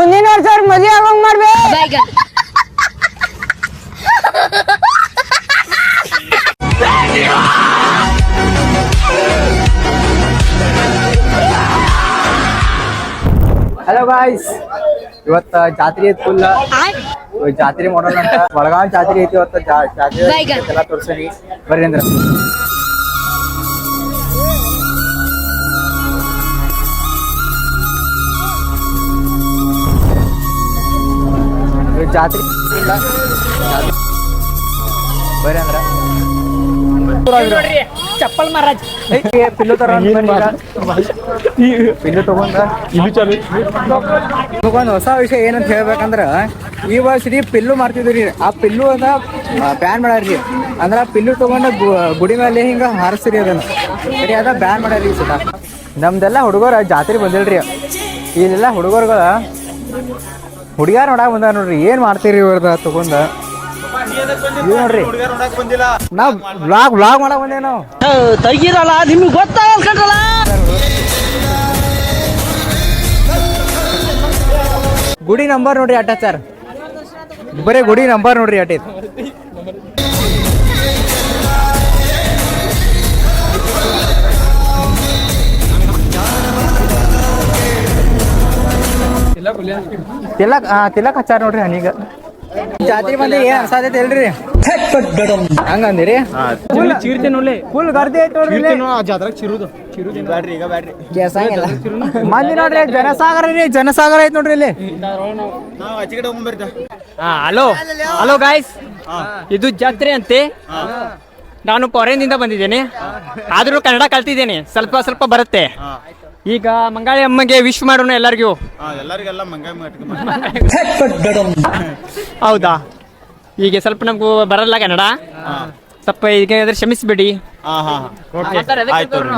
ಮುಂದಿನ ವರ್ಷ ಅವ್ರ ಮದ್ವೆ ಆಗಂಗ್ ಮಾಡ್ಬೇಕು. ಹಲೋ ಗಾಯ್ಸ್, ಇವತ್ತ ಜಾತ್ರೆ ಐತಿ ಫುಲ್. ಜಾತ್ರೆ ಮಾಡೋಣ ಅಂತ ಬೆಳಗಾವಿ ಜಾತ್ರೆ ಐತಿ ಇವತ್ತ. ಜಾತ್ರೆ ಎಲ್ಲ ತೋರ್ಸೀನಿ ಬರ್ರಿ ಅಂದ್ರ. ಜಾತ್ರೆ ಬರ್ರಿ ಅಂದ್ರ ಚಪ್ಪಲ್ ಮಹಾರಾಜ್ ಪಿಲ್ಲು ಪಿಲ್ಲು ತಗೊಂಡ ಒಂದು ಹೊಸ ವಿಷಯ ಏನಂತ ಹೇಳ್ಬೇಕಂದ್ರ, ಈ ವರ್ಷ ಪಿಲ್ಲು ಮಾಡ್ತಿದ್ರಿ. ಆ ಪಿಲ್ಲು ಅದ ಬ್ಯಾನ್ ಮಾಡ್ಯಾರ್ರಿ. ಅಂದ್ರ ಪಿಲ್ಲು ತಗೊಂಡ ಗುಡಿ ಮೇಲೆ ಹಿಂಗ ಹಾರಿಸ್ರಿ ಅದನ್ನ ಸರಿ, ಅದ ಬ್ಯಾನ್ ಮಾಡ್ಯಾರ್ರಿ. ಸದಾ ನಮ್ದೆಲ್ಲ ಹುಡುಗರ ಜಾತ್ರೆ ಬಂದಿಲ್ರಿ. ಇಲ್ಲೆಲ್ಲ ಹುಡುಗರುಗಳ ಹುಡುಗ್ಯಾರ ನೋಡಾಕ ಬಂದಾರ ನೋಡ್ರಿ. ಏನ್ ಮಾಡ್ತೀರಿ ಇವ್ರದ ತಗೊಂಡ ನೋಡ್ರಿ. ನಾವ್ ಬ್ಲಾಗ್ ಮಾಡಕ್ ಬಂದೇವ್ ನಾವು. ತೆಗಿರಲ್ಲ ನಿಮ್ಗೆ ಗೊತ್ತಾಗಲ್ಲ. ಗುಡಿ ನಂಬರ್ ನೋಡ್ರಿ ಅಟ್ಟ ಸರ್, ಬರೀ ಗುಡಿ ನಂಬರ್ ನೋಡ್ರಿ ಅಟ್ಟ. ತಿಲಕ್ ಹಚ್ಚಾರ ನೋಡ್ರಿ ಹನೀಗ. ಜಾತ್ರೆ ಬಂದಿ ಏನ್ ಅನ್ಸಾದೈತಿ ಹೇಳ್ರಿ, ಹಂಗ ಅಂದಿರಿ. ಫುಲ್ ಗರ್ದಿ ಐತಿ ನೋಡ್ರಿ ಮಂದಿ ನೋಡ್ರಿ. ಜನಸಾಗರ ರೀ, ಜನಸಾಗರ ಐತಿ ನೋಡ್ರಿ ಇಲ್ಲಿ. ಹಲೋ ಗಾಯ್ಸ್, ಇದು ಜಾತ್ರೆ ಅಂತೆ. ನಾನು ಫಾರಿನ್ದಿಂದ ಬಂದಿದ್ದೇನೆ, ಆದ್ರೂ ಕನ್ನಡ ಕಲ್ತಿದ್ದೇನೆ, ಸ್ವಲ್ಪ ಸ್ವಲ್ಪ ಬರುತ್ತೆ. ಈಗ ಮಂಗಾಳಿ ಅಮ್ಮಗೆ ವಿಶ್ ಮಾಡೋಣ ಎಲ್ಲರಿಗೂ. ಹೌದಾ, ಈಗ ಸ್ವಲ್ಪ ನಮಗೂ ಬರಲ್ಲ ಕನ್ನಡ, ಸ್ವಲ್ಪ ಈಗ ಕ್ಷಮಿಸ್ಬಿಡಿ.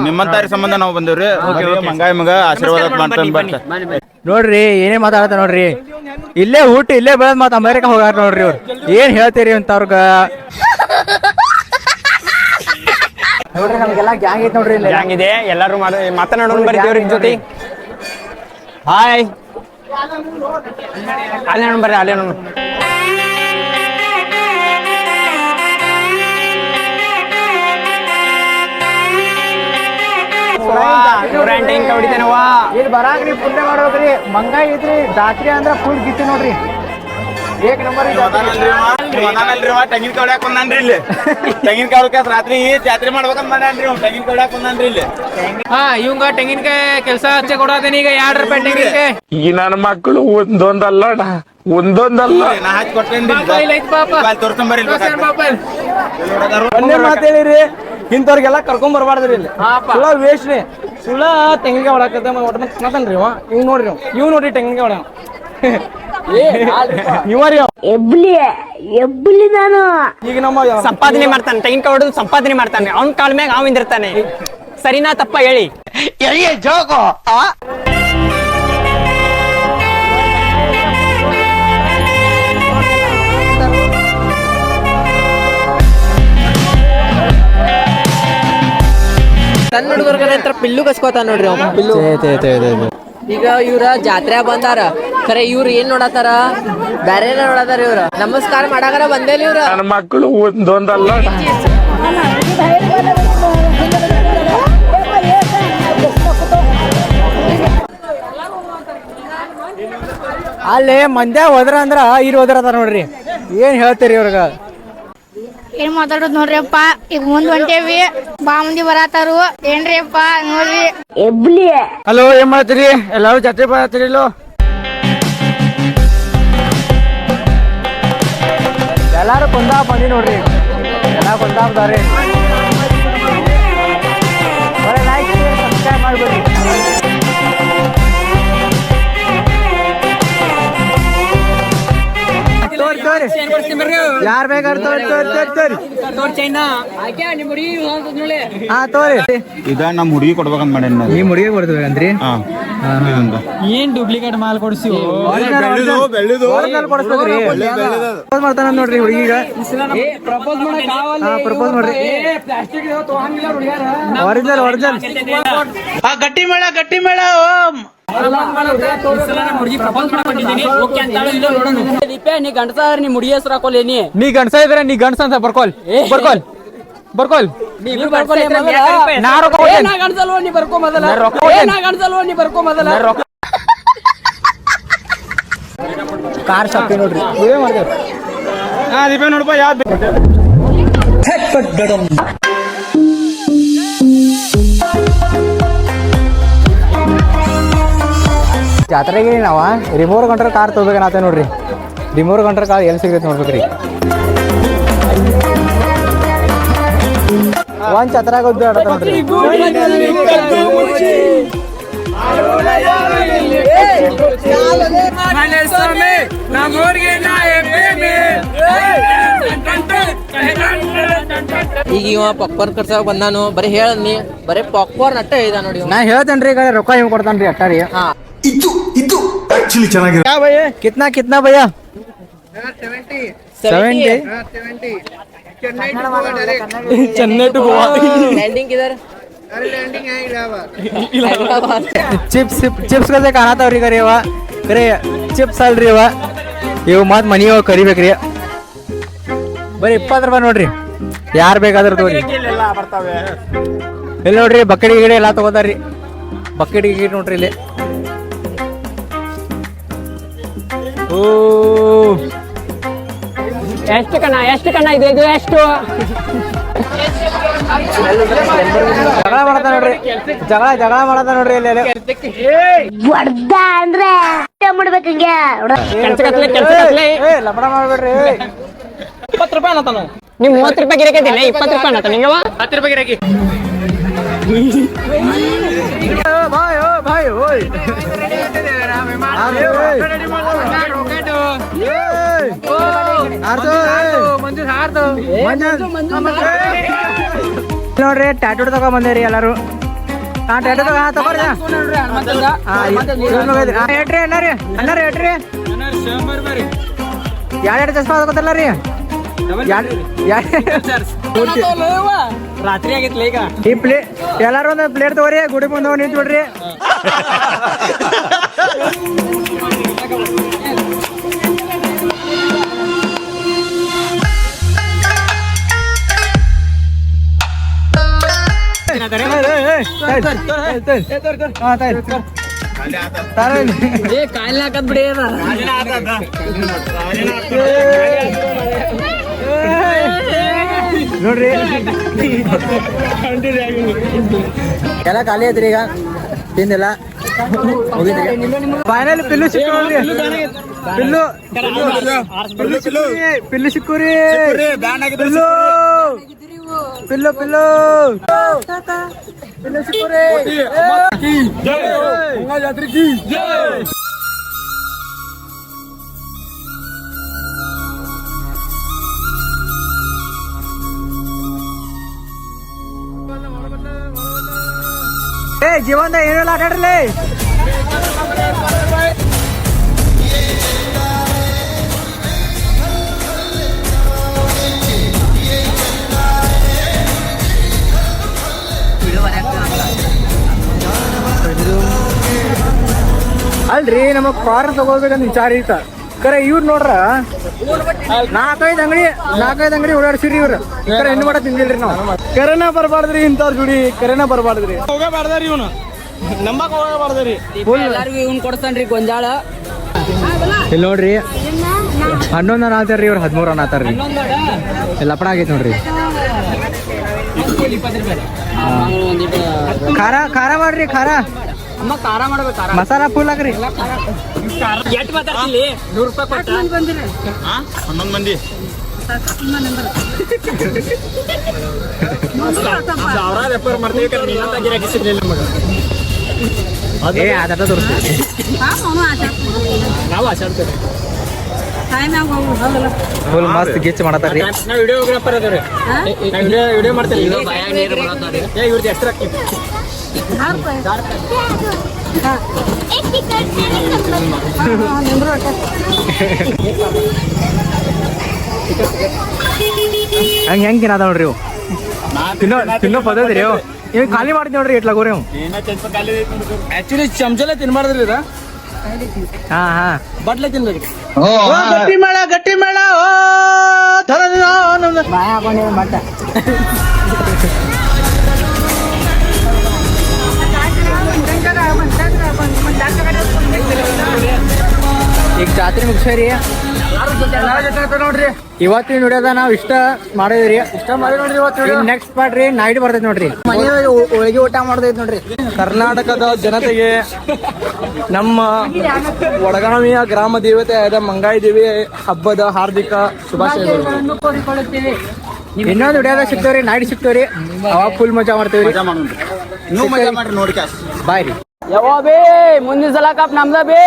ನಿಮ್ಮಂತಾರಿ ಸಂಬಂಧ ನಾವು ಬಂದೇವ್ರಿ. ಮಂಗಾಯಿ ಮಗ ಆಶೀರ್ವಾದ ನೋಡ್ರಿ ಏನೇ ಮಾತಾಡ್ತಾರ ನೋಡ್ರಿ. ಇಲ್ಲೇ ಊಟ ಇಲ್ಲೇ ಬೆಳೆದ್ ಮಾತು ಅಮೇರಿಕಾ ಹೋಗಾರ ನೋಡ್ರಿ ಅವ್ರು. ಏನ್ ಹೇಳ್ತೀರಿ ಅಂತ ಅವ್ರಗ ನೋಡ್ರಿ. ನಮ್ಗೆಲ್ಲ ಗ್ಯಾಂಗ್ ಐತಿ ನೋಡ್ರಿ, ಗ್ಯಾಂಗ್ ಇದೆ. ಎಲ್ಲರೂ ಮಾತನಾಡೋಣ ಬರ್ತೀವ್ರಿ ಜೊತೆ. ಹಾಯ್, ಅಲ್ಲೇ ನೋಡ್ ಬರ್ರಿ, ಅಲ್ಲೇ ನೋಡ್. ಇಲ್ಲಿ ಬರಾಕ್ರಿ ಪುಣ್ಯ ಮಾಡ್ಬೇಕ್ರಿ. ಮಂಗಾಯಿ ಐತ್ರಿ ಜಾತ್ರೆ ಅಂದ್ರ ಫುಲ್ ಗಿತ್ತು ನೋಡ್ರಿ. ಏಕ್ ನಂಬರ್ ತೆಂಗಿನಕಾಯಿ ಹೊಡ್ಯಾಕ ಬಂದಾನ್ರಿ ಇಲ್ಲಿ. ತೆಂಗಿನಕಾಯಿ ಹೊಡ್ಯಾಕ ರಾತ್ರಿ ಜಾತ್ರೆ ಮಾಡ್ಬೇಕಂತ ಮಾಡ್ಯಾನ್ರಿ. ತೆಂಗಿನಕಾಯಿ ಹೊಡ್ಯಾಕ ಬಂದಾನ್ರಿ ಇಲ್ಲಿ. ಇವಂಗ ತೆಂಗಿನಕಾಯಿ ಕೆಲಸ ಹಚ್ಚೆ ಕೊಡೋದೇನಿ. ಈಗ 2 ರೂಪಾಯಿ ತೆಂಗಿನಕಾಯಿ. ಈ ನನ್ನ ಮಕ್ಕಳು ಒಂದೊಂದಲ್ಲ ನಾ ಹಚ್ಚಿ ಕೊಟ್ಟೇನ್ರಿ. ತೋರ್ಸ್ಕೊಂಬರಿ. ಒಂದೇ ಮಾತು ಹೇಳಿರಿ, ಇಂಥವ್ರಿಗೆಲ್ಲ ಕರ್ಕೊಂಡ್ ಬರ್ಬಾರ್ದ್ರಿ ಇಲ್ಲಿ. ಸುಳ ವೇಸ್ಟ್ ರೀ. ಸುಳ ತೆಂಗಿನಕಾಯಿ ಹೊಡಕತ್ತ ಮಾತನ್ರಿ ಇವ. ಇವ್ ನೋಡ್ರಿ, ಇವ್ ನೋಡ್ರಿ ತೆಂಗಿನಕಾಯಿ ಹೊಡ ಈಗ ನಮ್ಮ ಸಂಪಾದನೆ ಮಾಡ್ತಾನೆ, ತೆಂಗಿನಕಾಯಿ ಹೊಡೆದು ಸಂಪಾದನೆ ಮಾಡ್ತಾನೆ. ಅವ್ನ ಕಾಲ ಮ್ಯಾಗ ಅವ್ ಇಂದಿರ್ತಾನೆ. ಸರಿನಾ ತಪ್ಪ ಹೇಳಿ? ಸಣ್ಣ ಹುಡುಗರ ಹತ್ರ ಪಿಲ್ಲು ಕಸ್ಕೋತಾನ ನೋಡ್ರಿ ಅವ. ಪಿಲ್ಲು ಈಗ ಇವ್ರ ಜಾತ್ರೆ ಬಂದಾರ ಖರೆ, ಇವ್ರು ಏನ್ ನೋಡತಾರ? ಬ್ಯಾರೆ ನೋಡತಾರ. ಇವ್ರ ನಮಸ್ಕಾರ ಮಾಡಾಕರ ಬಂದೇಲಿ. ಇವ್ರ ನನ್ನ ಮಕ್ಕಳು ಒಂದೊಂದಲ್ಲ. ಅಲ್ಲಿ ಮಂದ್ಯ ಹೋದ್ರ ಅಂದ್ರ ಇಲ್ಲಿ ಹೋದ್ರತಾರ ನೋಡ್ರಿ. ಏನ್ ಹೇಳ್ತೀರಿ ಇವ್ರಗ? ಏನ್ ಮಾತಾಡೋದ್ ನೋಡ್ರಿ ಅಪ್ಪ. ಈಗ ಮುಂದ್ ಹೊಂಟೇವಿ, ಬಾ ಮಂದಿ ಬರತಾರು. ಏನ್ರಿ ಅಪ್ಪ ನೋಡ್ರಿ. ಹಲೋ, ಏನ್ ಮಾಡ್ತೀರಿ? ಎಲ್ಲಾರು ಜಾತ್ರೆ ಬರತ್ತೀರಿ ಇಲ್ಲೋ? ಎಲ್ಲಾರು ಕುಂದಾಪ್ ಬಂದಿ ನೋಡ್ರಿ. ಎಲ್ಲ ಕುಂದಾಪ್ದಾರಿ. ಲೈಕ್ ಸಬ್ಸ್ಕ್ರೈಬ್ ಮಾಡ್ಬೇಡಿ. ಯಾರ್ ಬೇಕಾದ್ರೆ ತೋರಿ. ಇದ ನಮ್ ಹುಡುಗಿ ಕೊಡ್ಬೇಕಂತ ಮಾಡೇನ್. ನಿಮ್ ಹುಡುಗಿ ಕೊಡ್ತೀವಿ ಏನ್ ಡೂಪ್ಲಿಕೇಟ್ ಮಾಲ್ ಕೊಡ್ಸಿವ್ ಮಾಡ್ತಾನ ನೋಡ್ರಿ ಹುಡುಗಿಗ. ಪ್ರಪೋಸ್ ಮಾಡ್ರಿ. ಒರಿಜಿನಲ್ ಗಟ್ಟಿ ಮೇಳ ನೀ ಗಂಡಸ ನೀ ಮುಡಿ ಹೆಸರು ಹಾಕೋಲೇನಿ ನೀ ಗಂಡಸ ಇದ್ರೆ ನೀ ಗಂಡಸ ಅಂತ ಬರ್ಕೋಲ್ ಬರ್ಕೋಲ್ ನಾ ರೊಕ್ಕ ಕೊಡ್ತೇನೆ. ಗಂಡಸಲ್ವ ನೀ ಬರ್ಕೊ ಮೊದಲ ನಾ ರೊಕ್ಕ ಕೊಡ್ತೇನೆ. ಗಂಡಸಲ್ವ ನೀ ಬರ್ಕೊ ಮೊದಲ ಕಾರ್ ಶಾಪಿ ನೋಡ್ರಿ ವಿಡಿಯೋ ಮಾಡ್ತೇವೆ. ದೀಪ ನೋಡಪ್ಪ ಯಾವ್ದು ಜಾತ್ರೆಗೆ ನಾವ ರಿಮೋರ್ ಕಂಟ್ರೋಲ್ ಕಾರ್ ತಗೋಬೇಕನ್ನತ್ತೆ ನೋಡ್ರಿ. ರಿಮೋರ್ ಕಂಟ್ರೋಲ್ ಕಾರ್ ಎಲ್ಲಿ ಸಿಗೈತೆ ನೋಡ್ಬೇಕ್ರಿ. ಒಂದ್ ಛತ್ರಾಗ ಉದ್ದ ಆಡತ್ತ ನೋಡ್ರಿ. ಈಗ ಇವ ಪಾಪ್ಕಾರ್ನ್ ಕರ್ಸಾಗ ಬಂದಾನು ಬರೀ ಹೇಳದ್ನಿ ಬರೀ ಪಾಪ್ಕಾರ್ನ್ ಅಟ್ಟ ಇದ ನೋಡಿ ಇವ. ನಾ ಹೇಳ್ತೇನ್ರಿ ಈಗ ರೊಕ್ಕ ಹಿಂಗ್ ಕೊಡ್ತಾನ್ರಿ ಅಟ್ಟಾರಿ. ಹಾ ಇದು ಆಕ್ಚುಲಿ ಚೆನ್ನಾಗಿದೆ. ಕಿತ್ನಾ ಕಿತ್ನಾ ಭಯ್ಯ 70 ಚೆನ್ನೈ ಟು ಗೋವಾ. ಲ್ಯಾಂಡಿಂಗ್ ಇದಾರೆ ಚಿಪ್ಸ್ ಕತೆ ಕಾಣತಾವ್ರಿ ಕರಿ ಅವ ಕರೆ ಚಿಪ್ಸ್ ಅಲ್ರಿ ಅವ ಇವು ಮತ್ ಮನಿ ಅವ ಕರಿಬೇಕ್ರಿ. ಬರೀ 20 ರೂಪಾಯಿ ನೋಡ್ರಿ. ಯಾರು ಬೇಕಾದ್ರೂ ತಗೋರಿ. ಇಲ್ಲಿ ನೋಡ್ರಿ ಬಕೆಟ್ ಗಿಡ ಎಲ್ಲಾ ತಗೋತಾರ್ರಿ. ಬಕೆಟ್ ಗಿಡ ನೋಡ್ರಿ ಇಲ್ಲಿ. ಓ ಎಷ್ಟು ಕಣ ಇದು ಎಷ್ಟು ಜಗಳ ಮಾಡತ್ತ ನೋಡ್ರಿ. ಜಗಳ ಮಾಡತ್ತ ನೋಡ್ರಿ ಇಲ್ಲಿ. ಹೊಡ್ದ ಅಂದ್ರೆ ಮಾಡ್ಬೇಕಂಗೆ ಲಪಡ ಮಾಡ್ಬೇಡ್ರಿ. 20 ರೂಪಾಯಿ ಅನ್ನತಾನು. ನೀವು 30 ರೂಪಾಯಿ ಗಿರಾಕಿದ್ದೀನಿ 20 ರೂಪಾಯಿ ಅನ್ನತ ನಿಂಗವ 10 ರೂಪಾಯಿ ಗಿರಾಕಿ. ಭಾಯ್ ಓಯ್ ನೋಡ್ರಿ ಟ್ಯಾಟೂ ತಗೊ ಬಂದೇರಿ ಎಲ್ಲಾರು. ಟ್ಯಾಟೂ ತಗೋರಿ. ಹೇಳ್ರಿ ಅಣ್ಣಾರಿ ಹೇಳ್ರಿ. ಎರಡು ಚಸ್ಮಾ ತಗೋತಲ್ಲ ರೀ. ರಾತ್ರಿ ಆಗಿತ್ಲ ಈಗ. ಈ ಎಲ್ಲಾರು ಒಂದು ಪ್ಲೇಟ್ ತಗೋರಿ. ಗುಡಿ ಮುಂದೆ ಹೋಗಿ ನಿಂತು ಬಿಡ್ರಿ. ಕಾಯಿಲೆ ಹಾಕದ್ ಬಿಡಿ ಅದ ನೋಡ್ರಿ ಎಲ್ಲ ಖಾಲಿ ಐತ್ರಿ ಈಗ. ತಿಂದಿಲ್ಲ ಫೈನಲ್ ಪಿಲ್ಲು ಸಿಕ್ಕು ನೋಡ್ರಿ. ಪಿಲ್ಲು ಸಿಕ್ಕೂರಿ. ಪಿಲ್ಲು ಸಿಕ್ಕೂರಿ. ಜೀವನದ ಏನೆಲ್ಲ ಆಟಾಡ್ರಲಿ. ಅಲ್ರಿ ನಮಗ್ ಕಾರ್ ತಗೋಬೇಕಂತ ವಿಚಾರ ಇತ್ತ ಕರೆ. ಇವ್ರು ನೋಡ್ರ ನಾಲ್ಕೈದು ಅಂಗಡಿ ಓಡಾಡ್ಸಿರಿ ಇವ್ರು. ಕರೆ ಹೆಣ್ಣು ಮಾಡ ತಿಂದಿಲ್ರಿ ನಾವು. ಕರೆನ ಬರ್ಬಾರ್ದ್ರಿ ಇಂಥವ್ರ ಜುಡಿ. ಕರೆನ ಬರ್ಬಾರ್ದ್ರಿ. ಹೋಗಬಾರ್ದಾರಿ ಇವನು ನಂಬಕ್ ಹೋಗಬಾರ್ದ್ರಿ. ಎಲ್ಲಾರ್ಗು ಇವ್ನ್ ಕೊಡ್ತಾನ್ರಿ ಗೊಂಜಾಳ. ಇಲ್ಲಿ ನೋಡ್ರಿ 11 ಆತಾರ್ರಿ ಇವ್ರು 13 ಆತಾರ್ರಿ. ಲಪಡ ಆಗೈತಿ ನೋಡ್ರಿ. ಖಾರ ಮಾಡ್ರಿ. ಖಾರ ಮಾಡ್ಬೇಕು. ಮಸಾಲ ಫುಲ್ ಹಾಕ್ರಿ. ಎಷ್ಟು ಮಾತಾಡ್ತಿಲ್ಲಿ 100 ರೂಪಾಯಿ ಕೊಟ್ಟ 11 ಮಂದಿ ಅವ್ರ ರೆಫರ್ ಮಾಡ್ತೀವಿ. ನೀನಂತ ಗಿರಾಕಿ ಸಿಗ್ಲಿಲ್ಲ ನಮಗೆ. ಆಟ ತೋರಿಸ್ತೀವಿ ನಾವು ಆಚಾಡ್ತೇವೆ. ಫುಲ್ ಮಸ್ತ್ ಗಿಚ್ ಮಾಡತಾರ್ರಿ. ನಾವು ವಿಡಿಯೋಗ್ರಾಫರ್ ಅದಾವ್ರಿ. ವಿಡಿಯೋ ಮಾಡ್ತೇವೆ. ಇವ್ರದ್ದು ಹೆಸರು ಹಾಕಿ ಹೆಂಗ್ ತಿನ್ನದ ನೋಡ್ರಿ. ತಿನ್ನೋ ಪದ್ಧತಿ ರೀ. ಏನ್ ಖಾಲಿ ಮಾಡ್ತೀವಿ ನೋಡ್ರಿ ಇಟ್ಲ ಗೋರಿ ಆಕ್ಚುಲಿ ಚಮಚಲೆ ತಿನ್ಬಾರ್ದ್ರಿ ಇದ ಹಾ ಹಾ ಬಟ್ಲೆ ತಿನ್ಬೇಕು ಗಟ್ಟಿ ಮೇಳ ಬಾಯ ಹಾಕೊಂಡಿ ಮಟ್ಟ ಈಗ ಜಾತ್ರೆ ಮುಗಿಸ್ರಿ ನೋಡ್ರಿ ಇವತ್ತಿನ ವಿಡಿಯೋದ ನಾವು ಇಷ್ಟ ಮಾಡಿದ್ರಿ ಇಷ್ಟ ಮಾಡಿ ನೋಡ್ರಿ ಇವತ್ತು ನೆಕ್ಸ್ಟ್ ಪಾರ್ಟ್ ರೀ ನೈಟ್ ಬರ್ತೈತಿ ನೋಡ್ರಿ ಹೋಳಿಗೆ ಊಟ ಮಾಡ್ತೈತಿ ನೋಡ್ರಿ ಕರ್ನಾಟಕದ ಜನತೆಗೆ ನಮ್ಮ ವಡಗಾಮಿಯ ಗ್ರಾಮ ದೇವತೆ ಆದ ಮಂಗಾಯಿ ದೇವಿ ಹಬ್ಬದ ಹಾರ್ದಿಕ ಶುಭಾಶಯಗಳು. ಇನ್ನೊಂದು ವಿಡಿಯೋದಾಗ ಸಿಗ್ತೇವ್ರಿ ನೈಟ್ ಸಿಗ್ತೇವ್ರಿ ಅವಾಗ ಫುಲ್ ಮಜಾ ಮಾಡ್ತೇವ್ರಿ ನೀವು ಮಜಾ ಮಾಡ್ರಿ ನೋಡಿ ಕ್ಯಾಸ್ ಬಾಯ್ ರೀ ಯಾವ ಬೇ ಮುಂದಿನ ಸಲ ಕಪ್ ನಮ್ದ ಬೇ